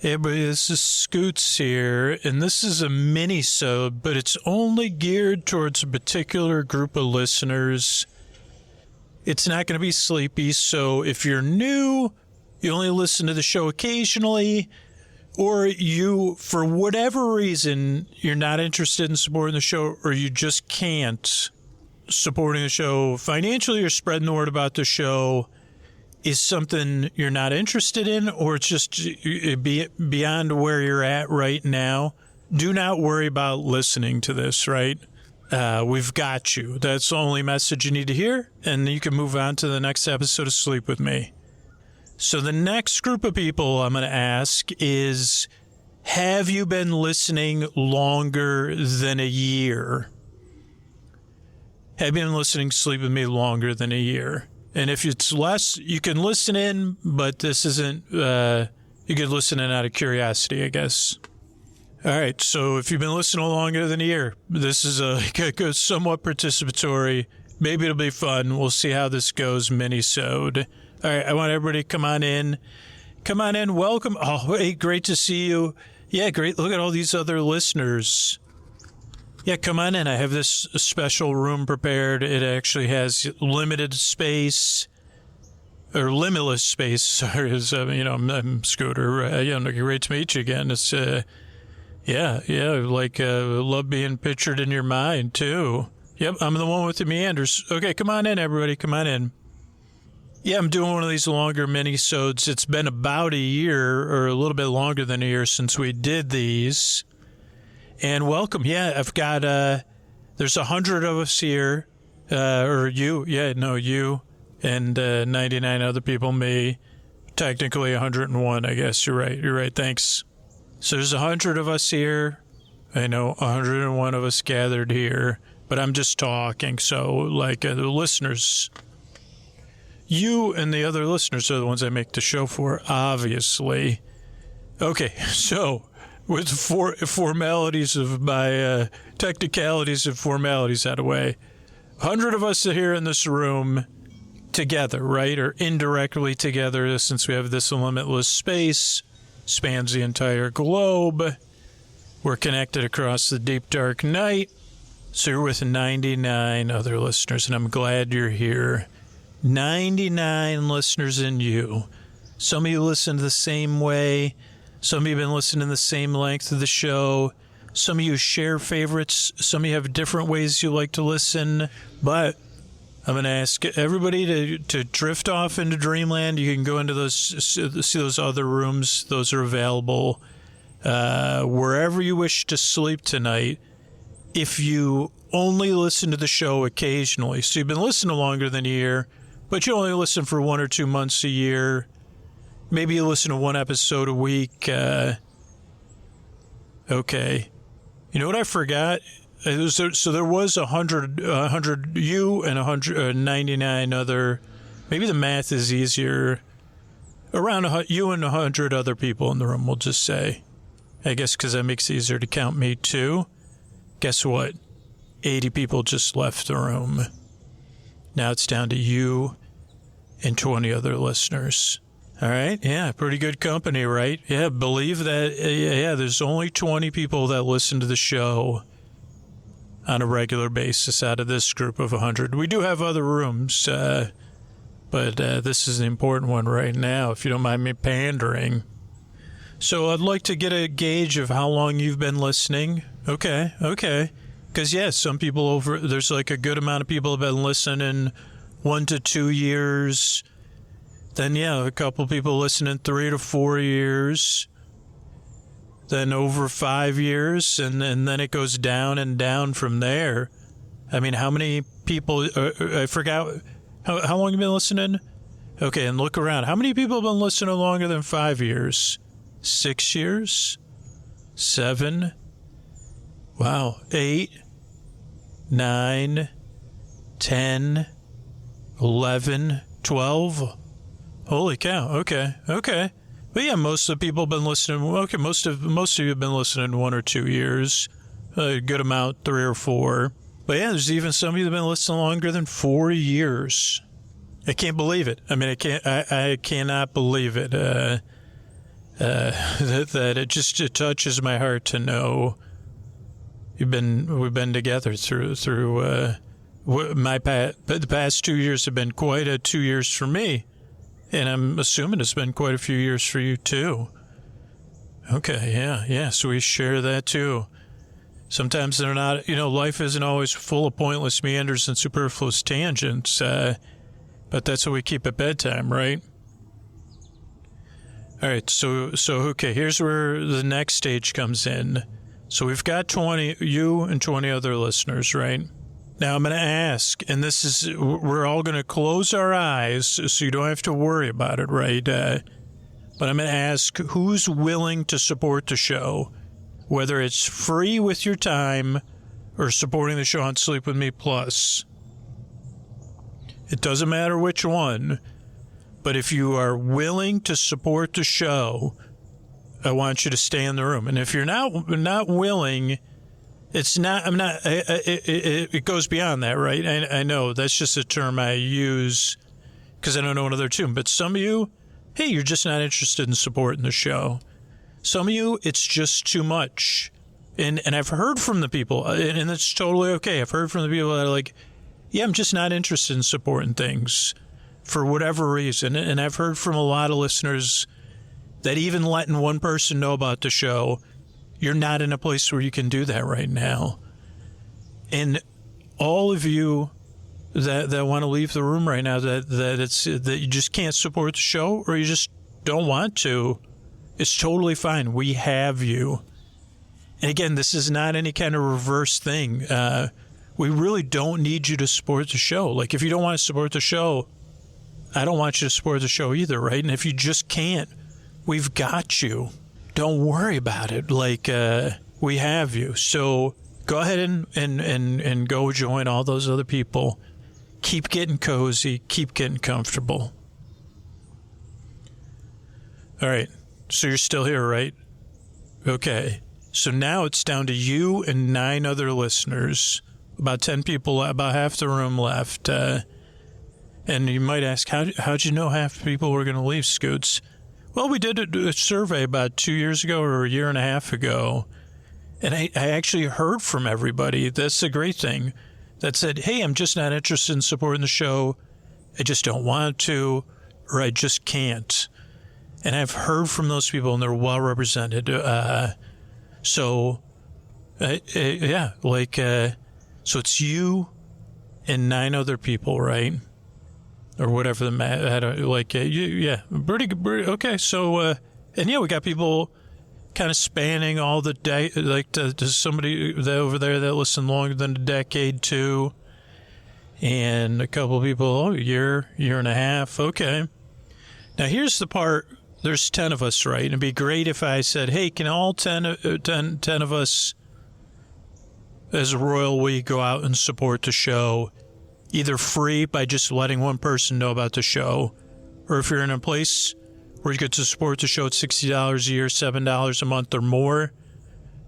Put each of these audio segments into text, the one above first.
Hey everybody, this is Scoots here, and this is a mini-sode, but it's only geared towards a particular group of listeners. It's not going to be sleepy, so if you're new, you only listen to the show occasionally, or you, for whatever reason, you're not interested in supporting the show, or you just can't, supporting the show financially or spreading the word about the show is something you're not interested in, or it's just beyond where you're at right now, do not worry about listening to this, right? We've got you. That's the only message you need to hear, and you can move on to the next episode of Sleep With Me. So the next group of people I'm going to ask is, have you been listening longer than a year? Have you been listening to Sleep With Me longer than a year? And if it's less, you can listen in, but this isn't, you could listen in out of curiosity, I guess. All right, so if you've been listening longer than a year, this is a somewhat participatory. Maybe it'll be fun. We'll see how this goes, mini-sode. All right, I want everybody to come on in. Come on in, welcome. Oh, hey, great to see you. Yeah, great. Look at all these other listeners. Yeah, come on in. I have this special room prepared. It actually has limited space, or limitless space. Sorry, I'm Scooter. Great to meet you again. It's, love being pictured in your mind, too. Yep, I'm the one with the meanders. Okay, come on in, everybody. Come on in. Yeah, I'm doing one of these longer mini-sodes. It's been about a year, or a little bit longer than a year since we did these. And welcome. Yeah, I've got, there's 100 of us here, or you. Yeah, no, you and 99 other people, me. Technically 101, I guess. You're right. Thanks. So there's 100 of us here. I know 101 of us gathered here, but I'm just talking. So, the listeners, you and the other listeners are the ones I make the show for, obviously. Okay, so with formalities of my technicalities and formalities out of the way, 100 of us are here in this room together, right? Or indirectly together, since we have this limitless space, spans the entire globe. We're connected across the deep, dark night. So you're with 99 other listeners, and I'm glad you're here. 99 listeners in you. Some of you listen the same way. Some of you have been listening the same length of the show. Some of you share favorites. Some of you have different ways you like to listen. But I'm going to ask everybody to drift off into dreamland. You can go into see those other rooms. Those are available wherever you wish to sleep tonight. If you only listen to the show occasionally, so you've been listening longer than a year, but you only listen for 1 or 2 months a year. Maybe you listen to one episode a week. Okay. You know what I forgot? So there was 100 you and 199 other. Maybe the math is easier. Around you and 100 other people in the room, we'll just say. I guess because that makes it easier to count me too. Guess what? 80 people just left the room. Now it's down to you and 20 other listeners. All right. Yeah. Pretty good company, right? Yeah. Believe that. Yeah. There's only 20 people that listen to the show on a regular basis out of this group of 100. We do have other rooms, but this is the important one right now, if you don't mind me pandering. So I'd like to get a gauge of how long you've been listening. Okay. Because, some people there's a good amount of people have been listening 1 to 2 years. Then, a couple people listening 3 to 4 years. Then over 5 years, and then it goes down and down from there. I mean, how many people, I forgot, how long have you been listening? Okay, and look around. How many people have been listening longer than 5 years? 6 years? 7? Wow. 8? 9? 10? 11? 12? Holy cow. Okay. But most of the people have been listening. Okay, most of you have been listening 1 or 2 years. A good amount, 3 or 4. But there's even some of you that have been listening longer than 4 years. I can't believe it. I mean, I cannot believe it. that it touches my heart to know we've been together through the past 2 years have been quite a 2 years for me, and I'm assuming it's been quite a few years for you too. Okay, yeah. So we share that too. Sometimes they're not, life isn't always full of pointless meanders and superfluous tangents, but that's what we keep at bedtime, right? All right, so okay, here's where the next stage comes in. So we've got you and 20 other listeners, right? Now I'm going to ask, and we're all going to close our eyes so you don't have to worry about it, right? But I'm going to ask who's willing to support the show, whether it's free with your time or supporting the show on Sleep With Me Plus. It doesn't matter which one, but if you are willing to support the show, I want you to stay in the room. And if you're not willing, it goes beyond that, right? I know that's just a term I use because I don't know another term. But some of you, hey, you're just not interested in supporting the show. Some of you, it's just too much. And I've heard from the people, and that's totally okay. I've heard from the people that are like, yeah, I'm just not interested in supporting things for whatever reason. And I've heard from a lot of listeners that even letting one person know about the show, you're not in a place where you can do that right now. And all of you that want to leave the room right now, that you just can't support the show or you just don't want to, it's totally fine. We have you. And again, this is not any kind of reverse thing. We really don't need you to support the show. Like, if you don't want to support the show, I don't want you to support the show either, right? And if you just can't, we've got you. Don't worry about it. Like, we have you. So go ahead and go join all those other people. Keep getting cozy. Keep getting comfortable. All right. So you're still here, right? Okay. So now it's down to you and 9 other listeners. About 10 people, about half the room left. And you might ask, how'd you know half the people were going to leave, Scoots? Well, we did a survey about 2 years ago or a year and a half ago, and I actually heard from everybody. That's the great thing. That said, hey, I'm just not interested in supporting the show. I just don't want to, or I just can't. And I've heard from those people, and they're well represented. So it's you and 9 other people, right? Or whatever the pretty good. Okay, so we got people kind of spanning all the day, like to somebody over there that listened longer than a decade too, and a couple of people year and a half. Okay, now here's the part. There's 10 of us, right? It'd be great if I said, hey, can all 10 of us as a Royal We go out and support the show, either free by just letting one person know about the show, or if you're in a place where you get to support the show at $60 a year, $7 a month or more,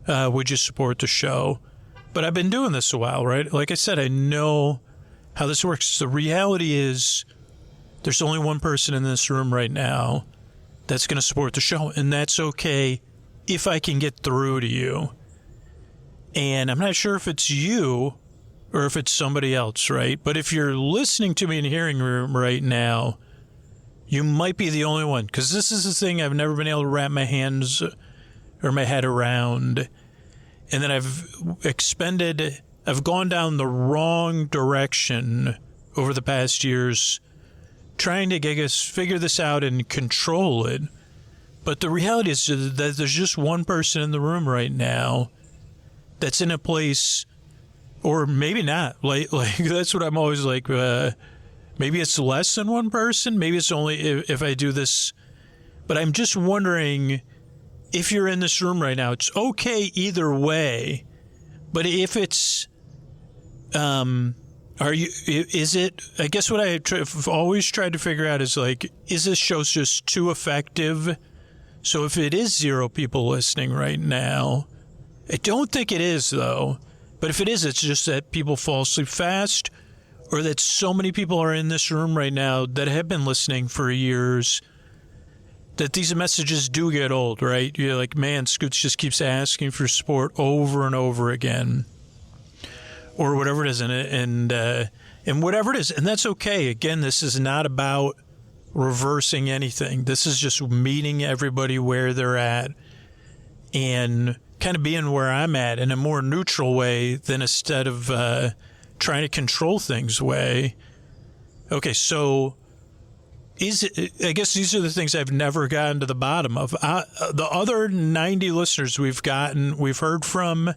would you support the show? But I've been doing this a while, right? Like I said, I know how this works. The reality is there's only one person in this room right now that's going to support the show, and that's okay if I can get through to you. And I'm not sure if it's you or if it's somebody else, right? But if you're listening to me in the hearing room right now, you might be the only one, because this is the thing I've never been able to wrap my hands or my head around. And then I've gone down the wrong direction over the past years, trying to get us figure this out and control it. But the reality is that there's just one person in the room right now that's in a place, or maybe not. Like that's what I'm always like. Maybe it's less than one person. Maybe it's only if I do this. But I'm just wondering if you're in this room right now. It's okay either way. But if it's, is it? I guess what I've always tried to figure out is like, is this show just too effective? So if it is 0 people listening right now, I don't think it is though. But if it is, it's just that people fall asleep fast, or that so many people are in this room right now that have been listening for years that these messages do get old, right? You're like, man, Scoots just keeps asking for support over and over again, or whatever it is, and whatever it is, and that's okay. Again, this is not about reversing anything. This is just meeting everybody where they're at and kind of being where I'm at in a more neutral way than instead of trying to control things way. Okay, so I guess these are the things I've never gotten to the bottom of. The other 90 listeners we've heard from,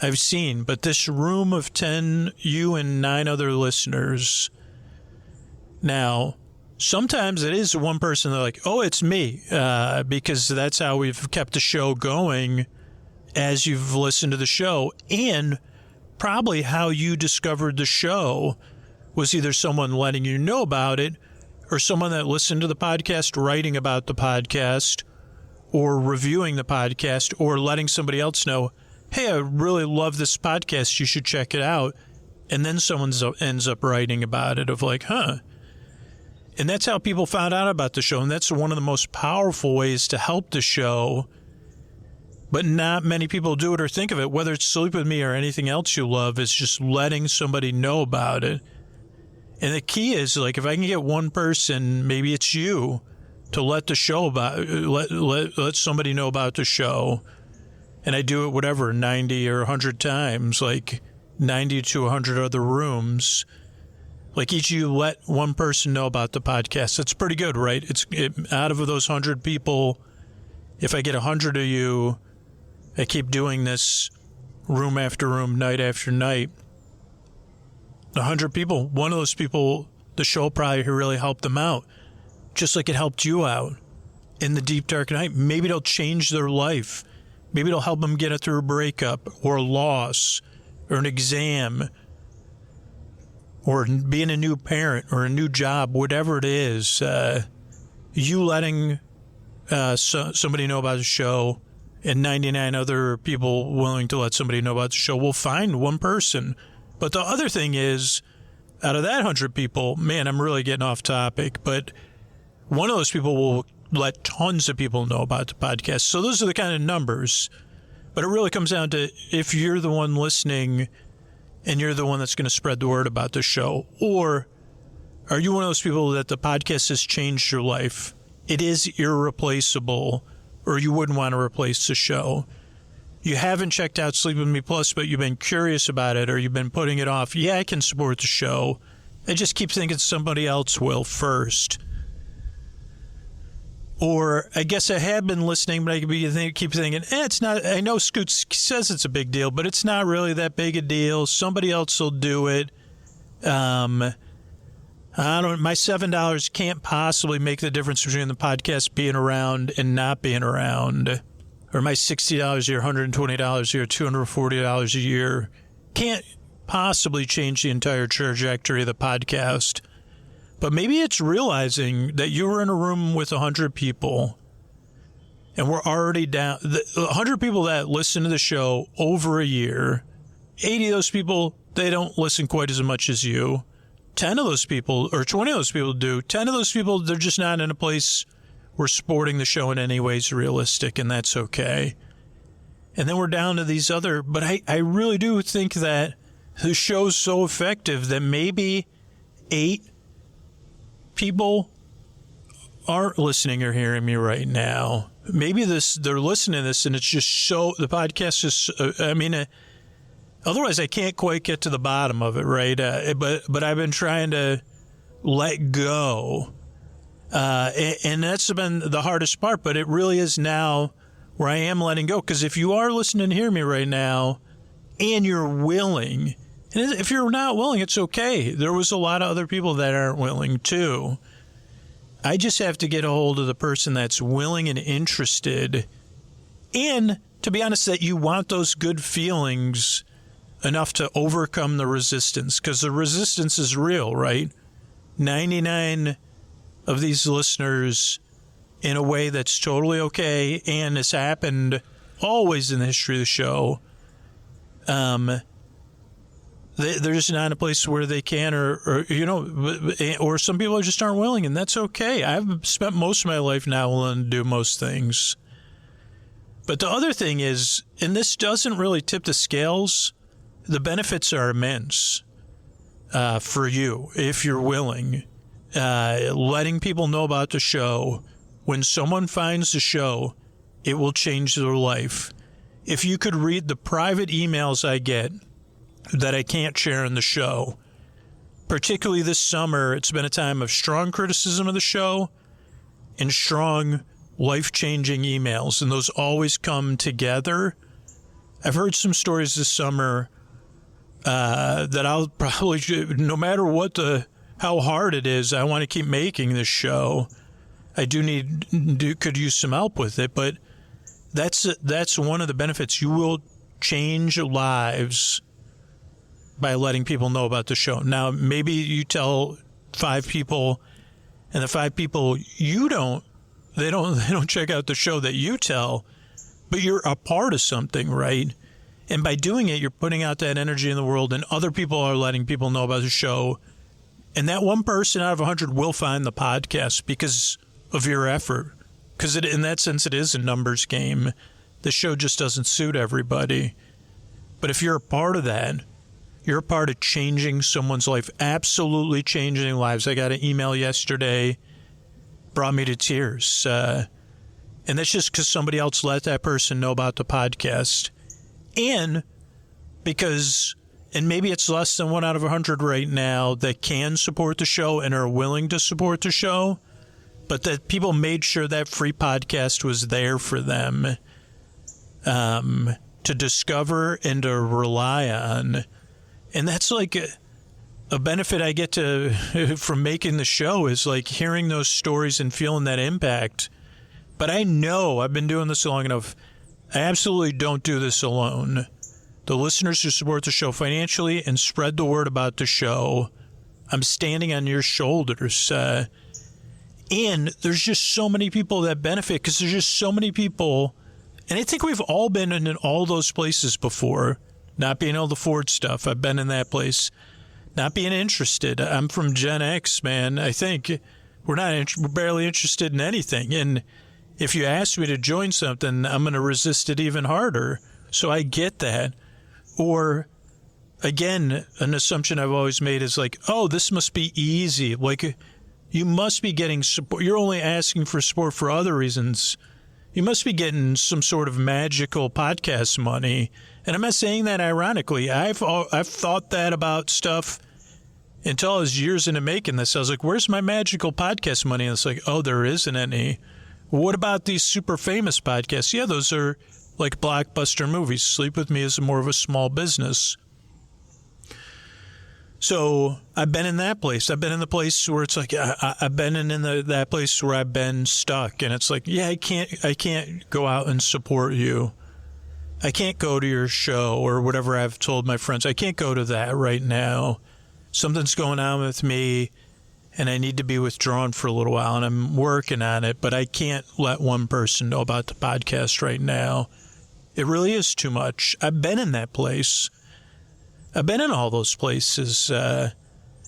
I've seen, but this room of 10, you and 9 other listeners. Now, sometimes it is one person, they're like, oh, it's me, because that's how we've kept the show going as you've listened to the show. And probably how you discovered the show was either someone letting you know about it, or someone that listened to the podcast writing about the podcast, or reviewing the podcast, or letting somebody else know, hey, I really love this podcast, you should check it out. And then someone ends up writing about it of like, huh. And that's how people found out about the show. And that's one of the most powerful ways to help the show. But not many people do it or think of it, whether it's Sleep With Me or anything else you love, is just letting somebody know about it. And the key is, like, if I can get one person, maybe it's you, to let the show let somebody know about the show. And I do it, whatever, 90 or 100 times, like 90 to 100 other rooms. Like, each of you let one person know about the podcast. That's pretty good, right? Out of those 100 people, if I get 100 of you, I keep doing this room after room, night after night. 100 people, one of those people, the show probably really helped them out, just like it helped you out in the deep, dark night. Maybe it'll change their life. Maybe it'll help them get through a breakup or a loss or an exam or being a new parent or a new job, whatever it is. You letting somebody know about the show and 99 other people willing to let somebody know about the show will find one person. But the other thing is, out of that 100 people, man, I'm really getting off topic, but one of those people will let tons of people know about the podcast. So those are the kind of numbers. But it really comes down to if you're the one listening and you're the one that's going to spread the word about the show, or are you one of those people that the podcast has changed your life? It is irreplaceable, or you wouldn't want to replace the show. You haven't checked out Sleep With Me Plus, but you've been curious about it, or you've been putting it off. Yeah, I can support the show. I just keep thinking somebody else will first. Or I guess I have been listening, but I keep thinking, it's not. I know Scoot says it's a big deal, but it's not really that big a deal. Somebody else will do it. My $7 can't possibly make the difference between the podcast being around and not being around. Or my $60 a year, $120 a year, $240 a year can't possibly change the entire trajectory of the podcast. But maybe it's realizing that you were in a room with 100 people and we're already down. 100 people that listen to the show over a year, 80 of those people, they don't listen quite as much as you. 10 of those people, or 20 of those people do. 10 of those people, they're just not in a place where supporting the show in any way is realistic, and that's okay. And then we're down to these other, but I really do think that the show's so effective that maybe 8 people aren't listening or hearing me right now. Maybe they're listening to this and it's just so, the podcast is, otherwise I can't quite get to the bottom of it, right? But I've been trying to let go. And that's been the hardest part, but it really is now where I am letting go. Because if you are listening to hear me right now and you're willing, and if you're not willing, it's okay. There was a lot of other people that aren't willing too. I just have to get a hold of the person that's willing and interested. And to be honest, that you want those good feelings enough to overcome the resistance. Because the resistance is real, right? 99 of these listeners in a way that's totally okay, and it's happened always in the history of the show. they're just not in a place where they can, or some people just aren't willing, and that's okay. I've spent most of my life not willing to do most things. But the other thing is, and this doesn't really tip the scales, the benefits are immense for you if you're willing. Letting people know about the show. When someone finds the show, it will change their life. If you could read the private emails I get that I can't share in the show, particularly this summer, it's been a time of strong criticism of the show and strong life-changing emails, and those always come together. I've heard some stories this summer that I'll probably, no matter how hard it is, I want to keep making this show. I could use some help with it, but that's one of the benefits. You will change lives by letting people know about the show. Now, maybe you tell 5 people, and the 5 people they don't check out the show that you tell, but you're a part of something, right? And by doing it, you're putting out that energy in the world, and other people are letting people know about the show. And that one person out of 100 will find the podcast because of your effort. Because in that sense, it is a numbers game. The show just doesn't suit everybody. But if you're a part of that, you're a part of changing someone's life, absolutely changing lives. I got an email yesterday, brought me to tears. And that's just because somebody else let that person know about the podcast. And because, and maybe it's less than 1 out of 100 right now that can support the show and are willing to support the show, but that people made sure that free podcast was there for them to discover and to rely on. And that's like a benefit I get from making the show, is like hearing those stories and feeling that impact. But I know I've been doing this long enough. I absolutely don't do this alone. The listeners who support the show financially and spread the word about the show, I'm standing on your shoulders. And there's just so many people that benefit, because there's just so many people. And I think we've all been in all those places before. Not being able to afford stuff. I've been in that place. Not being interested. I'm from Gen X, man. I think we're barely interested in anything. And if you ask me to join something, I'm going to resist it even harder. So I get that. Or, again, an assumption I've always made is like, oh, this must be easy. Like, you must be getting support. You're only asking for support for other reasons. You must be getting some sort of magical podcast money. And I'm not saying that ironically. I've thought that about stuff until I was years into making this. I was like, where's my magical podcast money? And it's like, oh, there isn't any. What about these super famous podcasts? Yeah, those are like blockbuster movies. Sleep With Me is more of a small business. So I've been in that place. I've been in the place where it's like I've been in that place where I've been stuck, and it's like, yeah, I can't go out and support you. I can't go to your show or whatever. I've told my friends, I can't go to that right now. Something's going on with me, and I need to be withdrawn for a little while, and I'm working on it, but I can't let one person know about the podcast right now. It really is too much. I've been in that place. I've been in all those places, and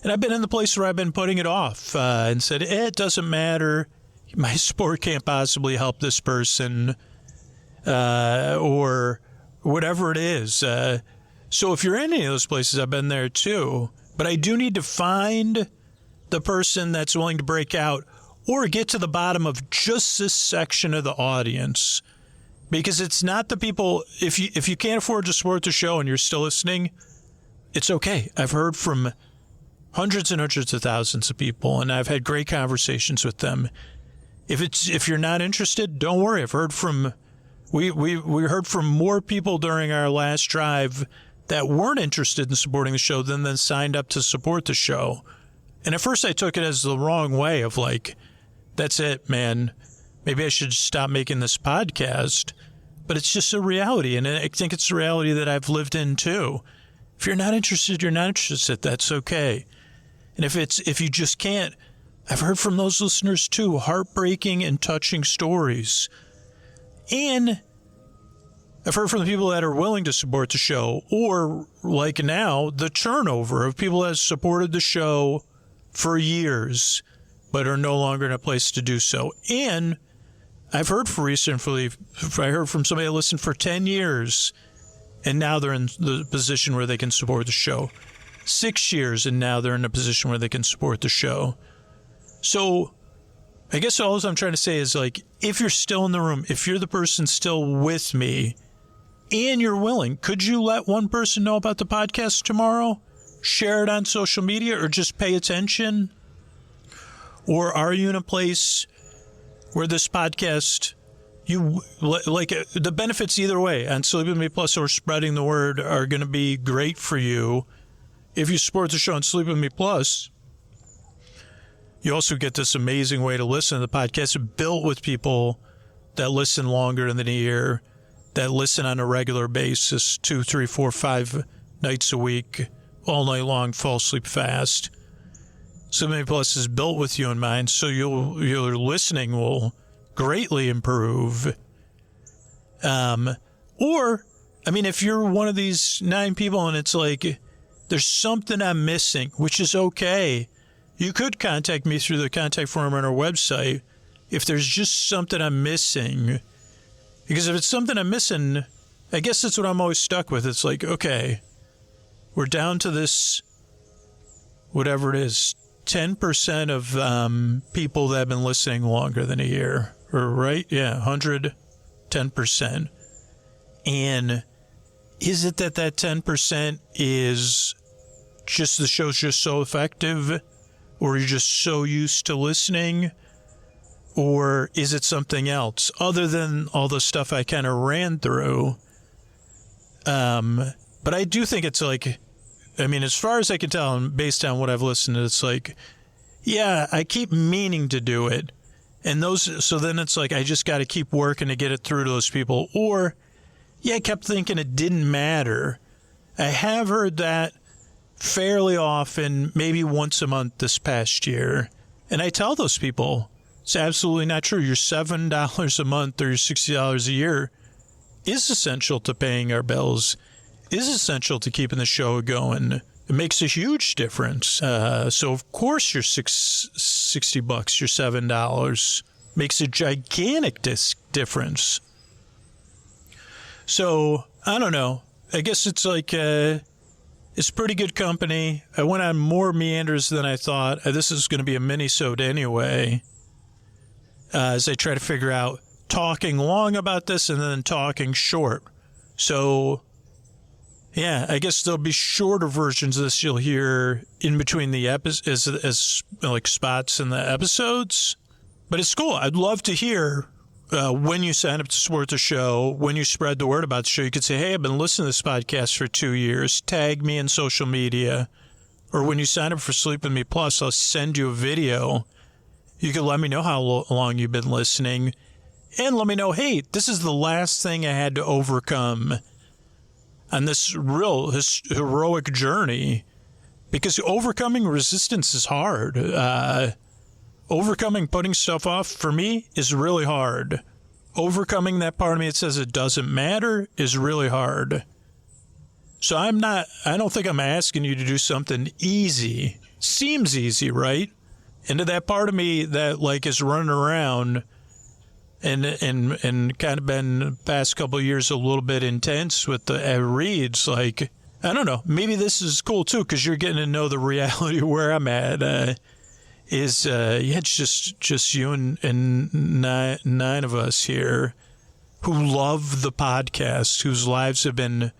I've been in the place where I've been putting it off and said, it doesn't matter. My sport can't possibly help this person or whatever it is. So if you're in any of those places, I've been there too. But I do need to find the person that's willing to break out or get to the bottom of just this section of the audience. Because it's not the people, if you can't afford to support the show and you're still listening, it's okay. I've heard from hundreds and hundreds of thousands of people, and I've had great conversations with them. If you're not interested, don't worry. I've heard from we heard from more people during our last drive that weren't interested in supporting the show than signed up to support the show. And at first I took it as the wrong way of like, that's it, man. Maybe I should stop making this podcast. But it's just a reality, and I think it's a reality that I've lived in too. If you're not interested, you're not interested. That's okay. And if you just can't, I've heard from those listeners too, heartbreaking and touching stories. And I've heard from the people that are willing to support the show, or like now, the turnover of people that have supported the show for years, but are no longer in a place to do so. And I've heard recently, I heard from somebody that listened for 10 years, and now they're in the position where they can support the show. 6 years, and now they're in a position where they can support the show. So I guess all I'm trying to say is, like, if you're still in the room, if you're the person still with me, and you're willing, could you let one person know about the podcast tomorrow? Share it on social media, or just pay attention? Or are you in a place where this podcast, you like the benefits either way on Sleep With Me Plus or spreading the word are going to be great for you if you support the show on Sleep With Me Plus? You also get this amazing way to listen to the podcast built with people that listen longer than a year, that listen on a regular basis, 2, 3, 4, 5 nights a week, all night long, fall asleep fast. Sleep With Me Plus is built with you in mind, so your listening will greatly improve. Or, I mean, if you're one of these 9 people and it's like, there's something I'm missing, which is okay, you could contact me through the contact form on our website if there's just something I'm missing. Because if it's something I'm missing, I guess that's what I'm always stuck with. It's like, okay, we're down to this, whatever it is, 10% of people that have been listening longer than a year. Or, right? Yeah, 110%. And is it that 10% is just the show's just so effective? Or you're just so used to listening? Or is it something else other than all the stuff I kind of ran through? But I do think it's like, I mean, as far as I can tell, and based on what I've listened to, it's like, yeah, I keep meaning to do it. And so then it's like, I just got to keep working to get it through to those people. Or, yeah, I kept thinking it didn't matter. I have heard that fairly often, maybe once a month this past year. And I tell those people, it's absolutely not true. Your $7 a month or your $60 a year is essential to paying our bills, is essential to keeping the show going. It makes a huge difference. So, of course, your $60, your $7 makes a gigantic difference. So, I don't know. I guess it's like it's pretty good company. I went on more meanders than I thought. This is going to be a mini-sode anyway. As I try to figure out talking long about this and then talking short. So, yeah, I guess there'll be shorter versions of this you'll hear in between the episodes, as like spots in the episodes. But it's cool. I'd love to hear when you sign up to support the show, when you spread the word about the show. You could say, hey, I've been listening to this podcast for 2 years. Tag me in social media. Or when you sign up for Sleep With Me Plus, I'll send you a video. You can let me know how long you've been listening. And let me know, hey, this is the last thing I had to overcome on this real heroic journey. Because overcoming resistance is hard. Overcoming putting stuff off, for me, is really hard. Overcoming that part of me that says it doesn't matter is really hard. So I don't think I'm asking you to do something easy. Seems easy, right? And to that part of me that like is running around and kind of been the past couple of years a little bit intense with the reads, like, I don't know, maybe this is cool too, because you're getting to know the reality of where I'm at. It's just you and nine of us here who love the podcast, whose lives have been,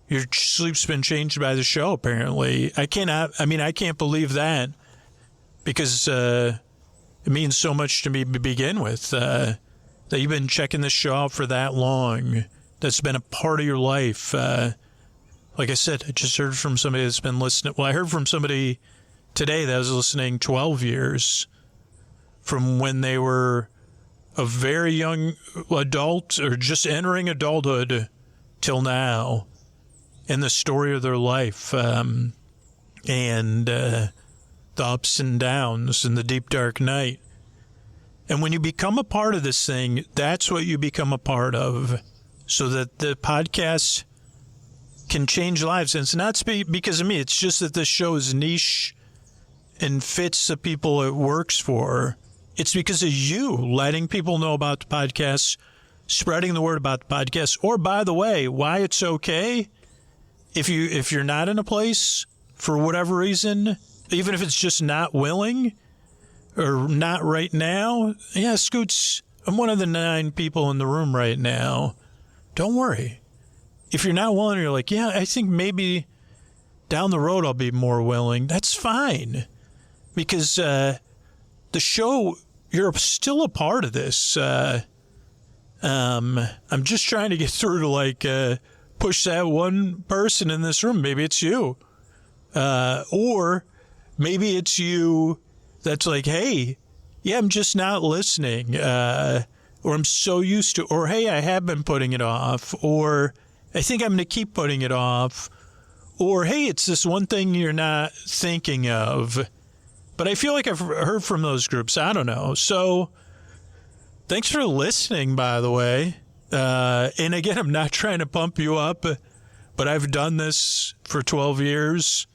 your sleep's been changed by the show, apparently. I can't believe that. Because it means so much to me to begin with, that you've been checking this show out for that long. That's been a part of your life. Like I said, I just heard from somebody that's been listening. Well, I heard from somebody today that was listening 12 years from when they were a very young adult or just entering adulthood till now, and the story of their life. And the ups and downs and the deep dark night. And when you become a part of this thing, that's what you become a part of. so that the podcast can change lives. And it's not because of me. It's just that this show is niche and fits the people it works for. It's because of you letting people know about the podcast, spreading the word about the podcast. Or, by the way, why it's okay if you're not in a place for whatever reason, even if it's just not willing or not right now. Yeah, Scoots, I'm one of the 9 people in the room right now. Don't worry. If you're not willing, you're like, yeah, I think maybe down the road I'll be more willing. That's fine. Because the show, you're still a part of this. I'm just trying to get through to push that one person in this room. Maybe it's you. Or maybe it's you that's like, hey, yeah, I'm just not listening. Or I'm so used to, or hey, I have been putting it off. Or I think I'm going to keep putting it off. Or hey, it's this one thing you're not thinking of. But I feel like I've heard from those groups. I don't know. So thanks for listening, by the way. And again, I'm not trying to pump you up, but I've done this for 12 years.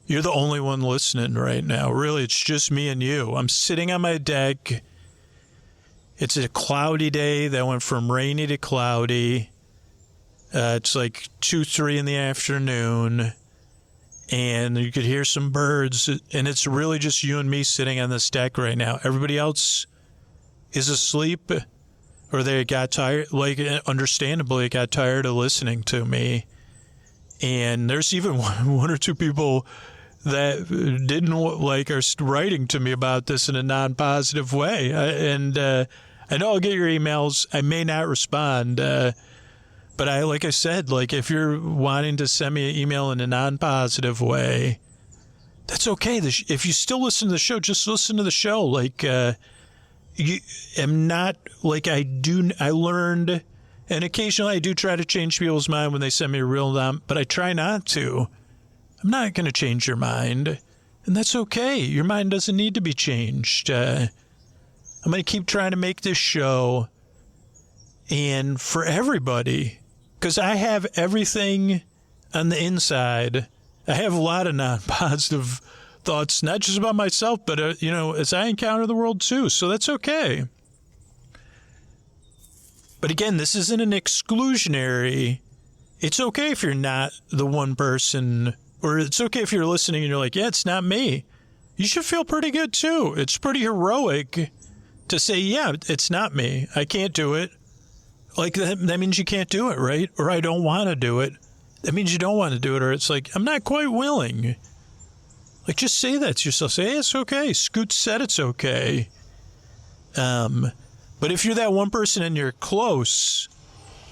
You're the only one listening right now. Really, it's just me and you. I'm sitting on my deck. It's a cloudy day that went from rainy to cloudy. It's like 2, 3 in the afternoon. And you could hear some birds. And it's really just you and me sitting on this deck right now. Everybody else is asleep. Or they got tired, understandably, got tired of listening to me. And there's even one or two people that didn't are writing to me about this in a non-positive way. I know I'll get your emails. I may not respond. But like I said, if you're wanting to send me an email in a non-positive way, that's okay. If you still listen to the show, just listen to the show. You am not I learned, and occasionally I do try to change people's mind when they send me a real but I try not to. I'm not going to change your mind, and that's okay. Your mind doesn't need to be changed. I'm going to keep trying to make this show and for everybody, because I have everything on the inside. I have a lot of non-positive thoughts, not just about myself, but, as I encounter the world too. So that's okay. But again, this isn't an exclusionary. It's okay if you're not the one person, or it's okay if you're listening and you're like, yeah, it's not me. You should feel pretty good too. It's pretty heroic to say, yeah, it's not me. I can't do it. That means you can't do it, right? Or I don't want to do it. That means you don't want to do it. Or it's like, I'm not quite willing. Just say that to yourself. Say, hey, it's okay. Scoot said it's okay. But if you're that one person and you're close,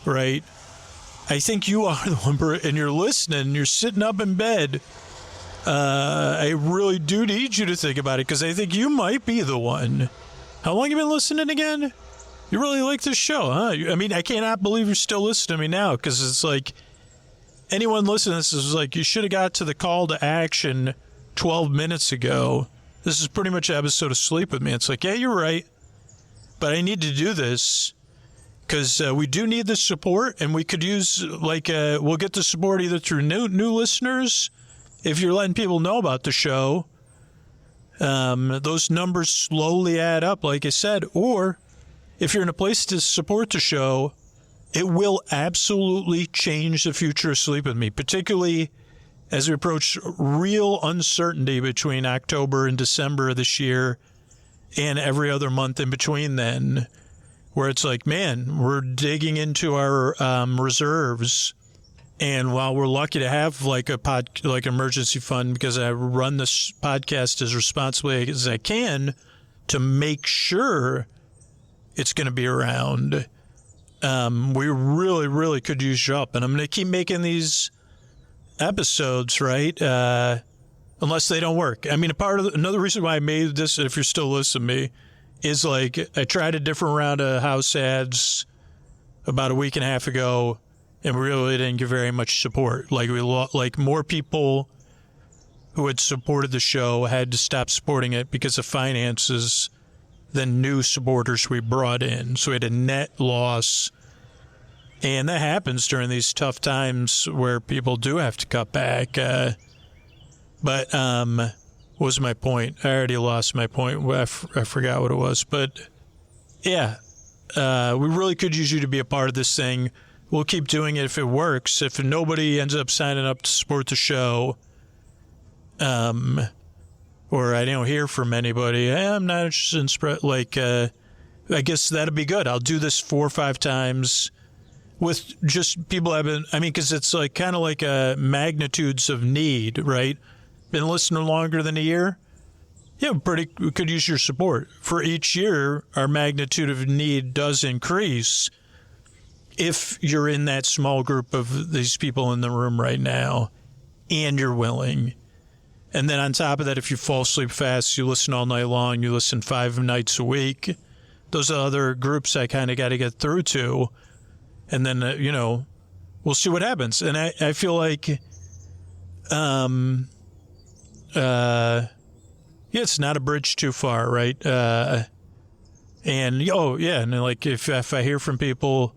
right, I think you are the one person, and you're listening, you're sitting up in bed. I really do need you to think about it, because I think you might be the one. How long have you been listening again? You really like this show, huh? I mean, I cannot believe you're still listening to me now, because it's like, anyone listening to this is like, you should have got to the call to action 12 minutes ago. This is pretty much an episode of Sleep With Me. It's like, yeah, you're right, but I need to do this because we do need the support, and we could use, we'll get the support either through new listeners, if you're letting people know about the show. Those numbers slowly add up, like I said, or if you're in a place to support the show, it will absolutely change the future of Sleep With Me, particularly as we approach real uncertainty between October and December of this year and every other month in between then, where it's like, man, we're digging into our reserves. And while we're lucky to have emergency fund, because I run this podcast as responsibly as I can to make sure it's going to be around, we really, really could use your help. And I'm going to keep making these episodes, right? Unless they don't work. I mean, another reason why I made this, if you're still listening to me, is I tried a different round of house ads about a week and a half ago, and we really didn't get very much support. More people who had supported the show had to stop supporting it because of finances than new supporters we brought in. So we had a net loss And that happens during these tough times where people do have to cut back. But what was my point? I already lost my point. I forgot what it was. But, yeah, we really could use you to be a part of this thing. We'll keep doing it if it works. If nobody ends up signing up to support the show, or I don't hear from anybody, hey, I'm not interested in spread. I guess that'd be good. I'll do this 4 or 5 times with just people I've been. I mean, because it's like kind of like magnitudes of need, right? Been listening longer than a year. Yeah, we could use your support. For each year, our magnitude of need does increase if you're in that small group of these people in the room right now and you're willing. And then on top of that, if you fall asleep fast, you listen all night long, you listen 5 nights a week. Those are other groups I kind of got to get through to. And then, we'll see what happens. And I feel like, it's not a bridge too far, right? And like if I hear from people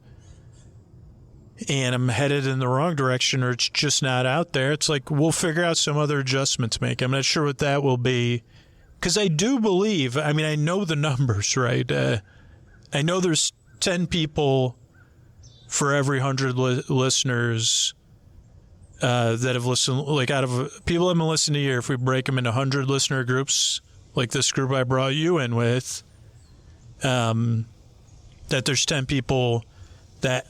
and I'm headed in the wrong direction or it's just not out there, it's like we'll figure out some other adjustment to make. I'm not sure what that will be, because I do believe, I mean, I know the numbers, right? I know there's 10 people for every 100 listeners that have listened, like out of people that have been listening a year, if we break them into 100 listener groups, like this group I brought you in with, that there's 10 people that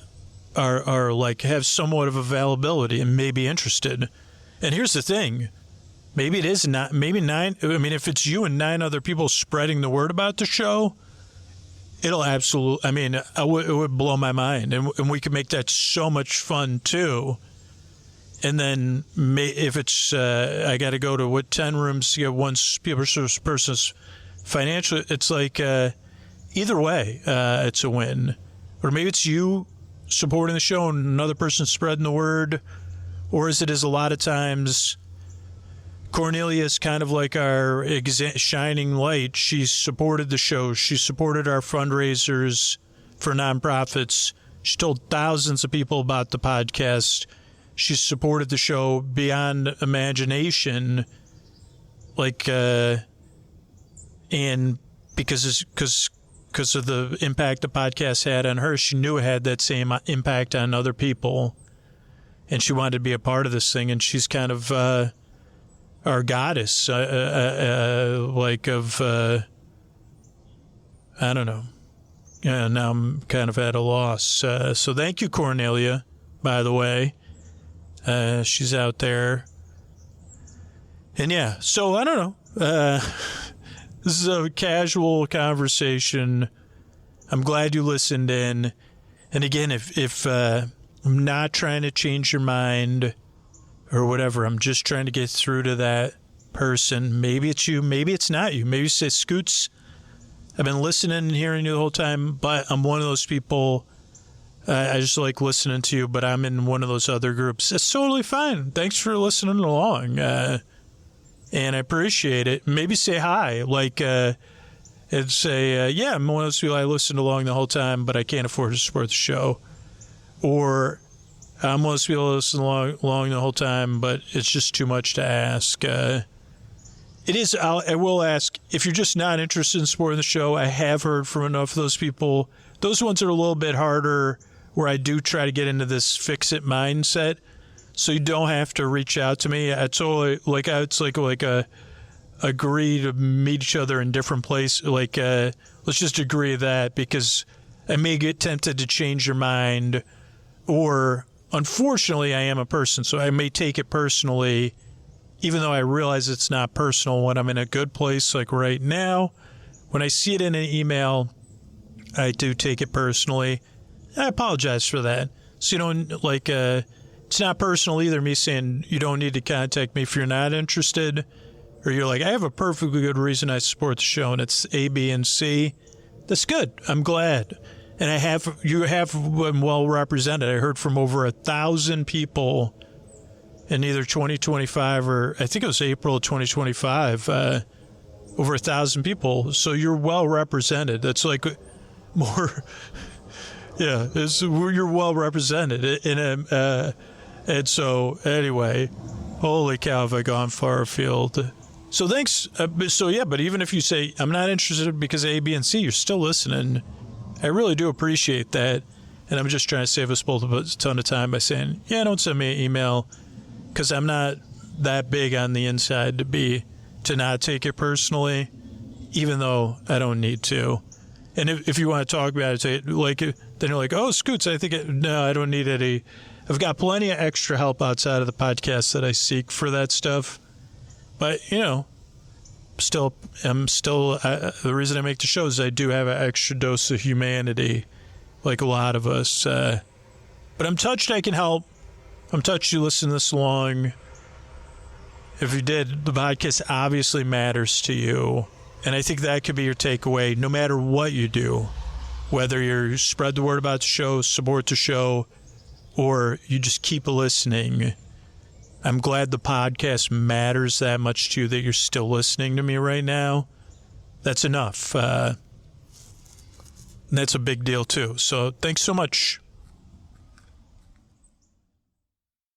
are like have somewhat of availability and may be interested. And here's the thing, maybe it is not, maybe 9. I mean, if it's you and 9 other people spreading the word about the show, it'll absolutely, I mean, it would blow my mind. And we could make that so much fun too. And then if it's, I got to go to 10 rooms to get one person's financial, it's like either way, it's a win. Or maybe it's you supporting the show and another person spreading the word. Or as it is a lot of times, Cornelia is kind of like our shining light. She supported the show. She supported our fundraisers for nonprofits. She told thousands of people about the podcast. She supported the show beyond imagination, like, and because of the impact the podcast had on her, she knew it had that same impact on other people, and she wanted to be a part of this thing. And she's kind of our goddess, I don't know. Yeah, now I'm kind of at a loss. So thank you, Cornelia, by the way. She's out there. And yeah, so I don't know. This is a casual conversation. I'm glad you listened in. And again, if I'm not trying to change your mind or whatever, I'm just trying to get through to that person. Maybe it's you, maybe it's not you. Maybe you say, Scoots, I've been listening and hearing you the whole time, but I'm one of those people. I just like listening to you, but I'm in one of those other groups. It's totally fine. Thanks for listening along. And I appreciate it. Maybe say hi, and say, yeah, I'm one of those people I listened along the whole time, but I can't afford to support the show. Or I'm one of those people that listen along the whole time, but it's just too much to ask. It is. I will ask, if you're just not interested in supporting the show, I have heard from enough of those people. Those ones are a little bit harder, where I do try to get into this fix-it mindset, so you don't have to reach out to me. It's totally it's like agree to meet each other in different places. Let's just agree that, because I may get tempted to change your mind, or unfortunately, I am a person, so I may take it personally, even though I realize it's not personal when I'm in a good place, like right now. When I see it in an email, I do take it personally. I apologize for that. So, it's not personal either, me saying you don't need to contact me if you're not interested, or you're like, I have a perfectly good reason I support the show, and it's A, B, and C. That's good. I'm glad. And you have been well represented. I heard from over 1,000 people in either 2025 or I think it was April of 2025, over 1,000 people. So you're well represented. That's like more Yeah, you're well represented. And so, anyway, holy cow, have I gone far afield. So thanks. But even if you say, I'm not interested because A, B, and C, you're still listening. I really do appreciate that. And I'm just trying to save us both a ton of time by saying, don't send me an email because I'm not that big on the inside to not take it personally, even though I don't need to. And if you want to talk about it, then you're like, oh, Scoots, no, I don't need any. I've got plenty of extra help outside of the podcast that I seek for that stuff. But, the reason I make the show is I do have an extra dose of humanity, like a lot of us. But I'm touched I can help. I'm touched you listen this long. If you did, the podcast obviously matters to you. And I think that could be your takeaway, no matter what you do. Whether you spread the word about the show, support the show, or you just keep listening. I'm glad the podcast matters that much to you that you're still listening to me right now. That's enough. That's a big deal, too. So thanks so much.